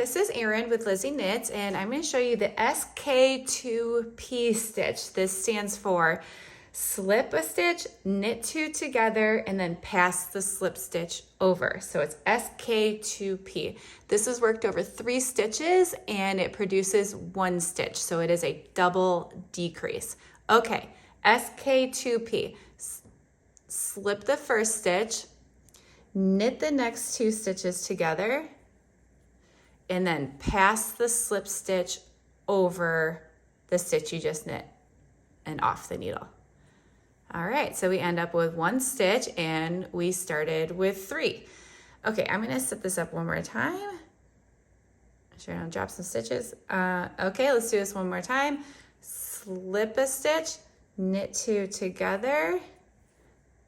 this is Erin with Lizzie Knits, and I'm going to show you the sk2p stitch. This stands for slip a stitch, knit two together, and then pass the slip stitch over. So it's sk2p. This is worked over 3 stitches and it produces 1 stitch. So it is a double decrease. Okay, sk2p. Slip the first stitch, knit the next 2 stitches together, and then pass the slip stitch over the stitch you just knit and off the needle. All right, so we end up with 1 stitch and we started with 3. Okay, I'm gonna set this up one more time. Sure I don't drop some stitches. Okay, let's do this one more time. Slip a stitch, knit 2 together,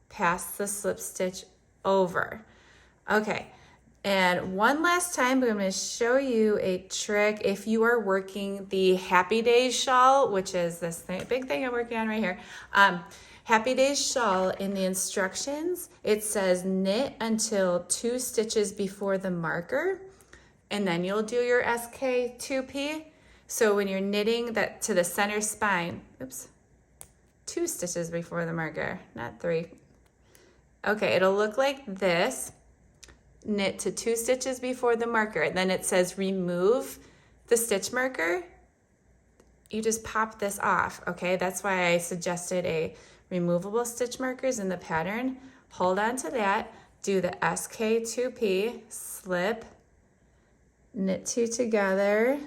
pass the slip stitch over. Okay, and one last time, I'm going to show you a trick if you are working the Happy Days shawl, which is this big thing I'm working on right here. Happy Days shawl, in the instructions, it says knit until 2 stitches before the marker, and then you'll do your sk2p. So when you're knitting that to the center spine, 2 stitches before the marker, not 3. Okay, it'll look like this. Knit to 2 stitches before the marker. Then it says remove the stitch marker. You just pop this off, okay? That's why I suggested a removable stitch markers in the pattern. Hold on to that, do the sk2p, slip, knit 2 together,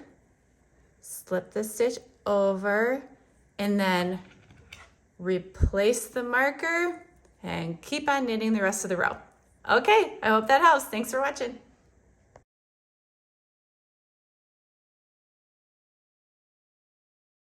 slip the stitch over, and then replace the marker and keep on knitting the rest of the row. Okay, I hope that helps. Thanks for watching.